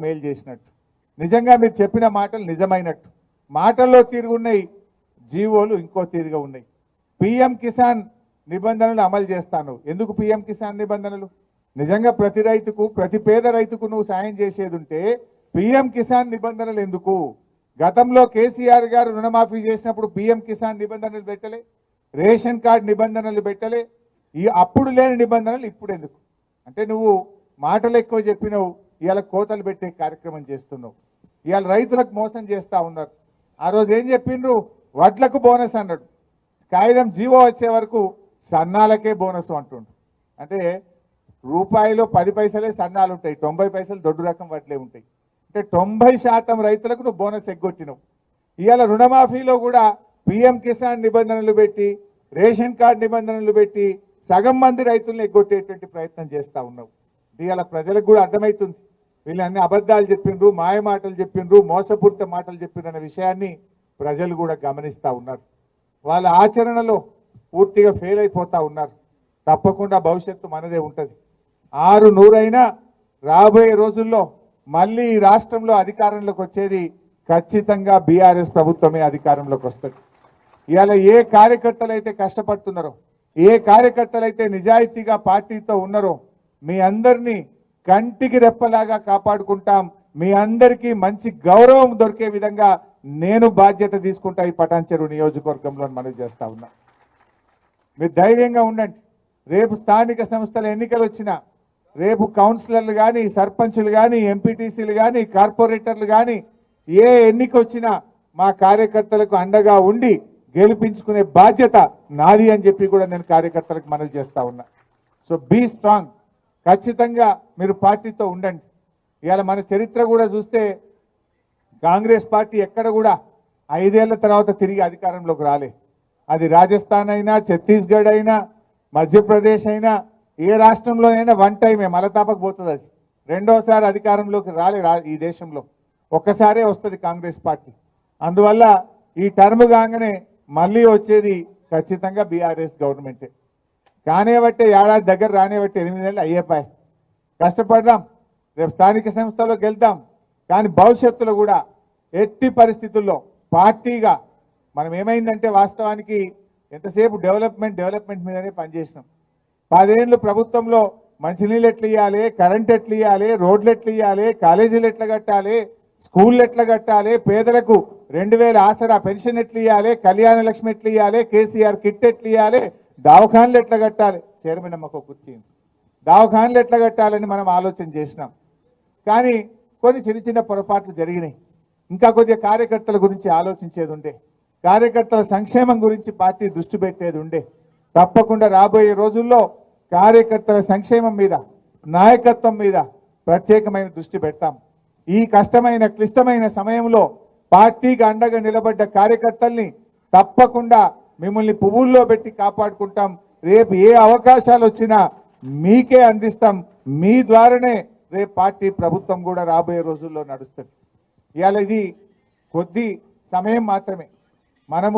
మేలు చేసినట్టు నిజంగా మీరు చెప్పిన మాటలు నిజమైనట్టు మాటల్లో తీరుగున్నాయి, జీవోలు ఇంకో తీరుగా ఉన్నాయి. పిఎం కిసాన్ నిబంధనలు అమలు చేస్తాను. ఎందుకు పిఎం కిసాన్ నిబంధనలు? నిజంగా ప్రతి రైతుకు, ప్రతి పేద రైతుకు నువ్వు సాయం చేసేది ఉంటే పిఎం కిసాన్ నిబంధనలు ఎందుకు? గతంలో కేసీఆర్ గారు రుణమాఫీ చేసినప్పుడు పిఎం కిసాన్ నిబంధనలు పెట్టలే, రేషన్ కార్డు నిబంధనలు పెట్టలే. ఈ అప్పుడు లేని నిబంధనలు ఇప్పుడు ఎందుకు? అంటే నువ్వు మాటలు ఎక్కువ చెప్పినావు, ఇవాళ కోతలు పెట్టే కార్యక్రమం చేస్తున్నావు. ఇవాళ రైతులకు మోసం చేస్తూ ఉన్నారు. ఆ రోజు ఏం చెప్పిండ్రు? వడ్లకు బోనస్ అన్నాడు. కాగితం జీవో వచ్చే వరకు సన్నాలకే బోనస్ అంటుండు. అంటే రూపాయిలో 10 పైసలే సన్నాలు ఉంటాయి, 90 పైసలు దొడ్డు రకం వడ్లే ఉంటాయి. అంటే 90% రైతులకు నువ్వు బోనస్ ఎగ్గొట్టినావు. ఇవాళ రుణమాఫీలో కూడా పిఎం కిసాన్ నిబంధనలు పెట్టి, రేషన్ కార్డు నిబంధనలు పెట్టి సగం మంది రైతులను ఎగ్గొట్టేటువంటి ప్రయత్నం చేస్తూ ఉన్నావు. ఇవాళ ప్రజలకు కూడా అర్థమవుతుంది, వీళ్ళు అన్ని అబద్ధాలు చెప్పిండ్రు, మాయ మాటలు చెప్పిండ్రు, మోసపూరిత మాటలు చెప్పిండ్రు అనే విషయాన్ని ప్రజలు కూడా గమనిస్తూ ఉన్నారు. వాళ్ళ ఆచరణలో పూర్తిగా ఫెయిల్ అయిపోతూ ఉన్నారు. తప్పకుండా భవిష్యత్తు మనదే ఉంటుంది. 600 రాబోయే రోజుల్లో మళ్ళీ ఈ రాష్ట్రంలో అధికారంలోకి వచ్చేది ఖచ్చితంగా బీఆర్ఎస్ ప్రభుత్వమే అధికారంలోకి వస్తుంది. ఇవాళ ఏ కార్యకర్తలు అయితే కష్టపడుతున్నారో, ఏ కార్యకర్తలు అయితే నిజాయితీగా పార్టీతో ఉన్నారో మీ అందరినీ కంటికి రెప్పలాగా కాపాడుకుంటాం. మీ అందరికీ మంచి గౌరవం దొరికే విధంగా నేను బాధ్యత తీసుకుంటా ఈ పటాన్చెరు నియోజకవర్గంలో మనవి చేస్తా ఉన్నా. మీరు ధైర్యంగా ఉండండి. రేపు స్థానిక సంస్థల ఎన్నికలు వచ్చినా, రేపు కౌన్సిలర్లు కానీ, సర్పంచులు కానీ, ఎంపీటీసీలు కానీ, కార్పొరేటర్లు కానీ ఏ ఎన్నిక వచ్చినా మా కార్యకర్తలకు అండగా ఉండి గెలిపించుకునే బాధ్యత నాది అని చెప్పి కూడా నేను కార్యకర్తలకు మనవి చేస్తా ఉన్నా. So be strong. ఖచ్చితంగా మీరు పార్టీతో ఉండండి. ఇవాళ మన చరిత్ర కూడా చూస్తే కాంగ్రెస్ పార్టీ ఎక్కడ కూడా 5 ఏళ్ల తర్వాత తిరిగి అధికారంలోకి రాలే. అది రాజస్థాన్ అయినా, ఛత్తీస్గఢ్ అయినా, మధ్యప్రదేశ్ అయినా, ఏ రాష్ట్రంలోనైనా వన్ టైమే మలతాపకు పోతుంది. అది రెండోసారి అధికారంలోకి రాలే ఈ దేశంలో. ఒక్కసారే వస్తుంది కాంగ్రెస్ పార్టీ. అందువల్ల ఈ టర్మ్ కాగానే మళ్ళీ వచ్చేది ఖచ్చితంగా బీఆర్ఎస్ గవర్నమెంటే. కానివ్వట్టే ఏడాది దగ్గర రానివ్వట్టే 8 నెలలు అయ్యేపాయి. కష్టపడదాం, రేపు స్థానిక సంస్థలోకి వెళ్తాం. కానీ భవిష్యత్తులో కూడా ఎట్టి పరిస్థితుల్లో పార్టీగా మనం ఏమైందంటే వాస్తవానికి ఎంతసేపు డెవలప్మెంట్ మీదనే పనిచేసినాం. 10 ఏళ్ళు ప్రభుత్వంలో మంచినీళ్ళు ఎట్లా ఇవ్వాలి, కరెంట్ ఎట్లా ఇవ్వాలి, రోడ్లు ఎట్లా ఇవ్వాలి, కాలేజీలు ఎట్లా కట్టాలి, స్కూళ్ళు ఎట్లా కట్టాలి, పేదలకు 2000 ఆసరా పెన్షన్ ఎట్లా ఇవ్వాలి, కళ్యాణ లక్ష్మి ఎట్లా ఇవ్వాలి, కేసీఆర్ కిట్ ఎట్లా ఇవ్వాలి, దవాఖాన్లు ఎట్లా కట్టాలి, చైర్మన్ అమ్మకు కుర్చీ, దవాఖాన్లు ఎట్లా కట్టాలని మనం ఆలోచన చేసినాం. కానీ కొన్ని చిన్న పొరపాట్లు జరిగినాయి. ఇంకా కొద్దిగా కార్యకర్తల గురించి ఆలోచించేది ఉండే, కార్యకర్తల సంక్షేమం గురించి పార్టీ దృష్టి పెట్టేది ఉండే. తప్పకుండా రాబోయే రోజుల్లో కార్యకర్తల సంక్షేమం మీద, నాయకత్వం మీద ప్రత్యేకమైన దృష్టి పెడతాం. ఈ కష్టమైన క్లిష్టమైన సమయంలో పార్టీకి అండగా నిలబడ్డ కార్యకర్తల్ని తప్పకుండా మిమ్మల్ని పువ్వుల్లో పెట్టి కాపాడుకుంటాం. రేపు ఏ అవకాశాలు వచ్చినా మీకే అందిస్తాం. మీ ద్వారానే రేపు పార్టీ ప్రభుత్వం కూడా రాబోయే రోజుల్లో నడుస్తుంది. ఇవాళ ఇది కొద్ది సమయం మాత్రమే. మనము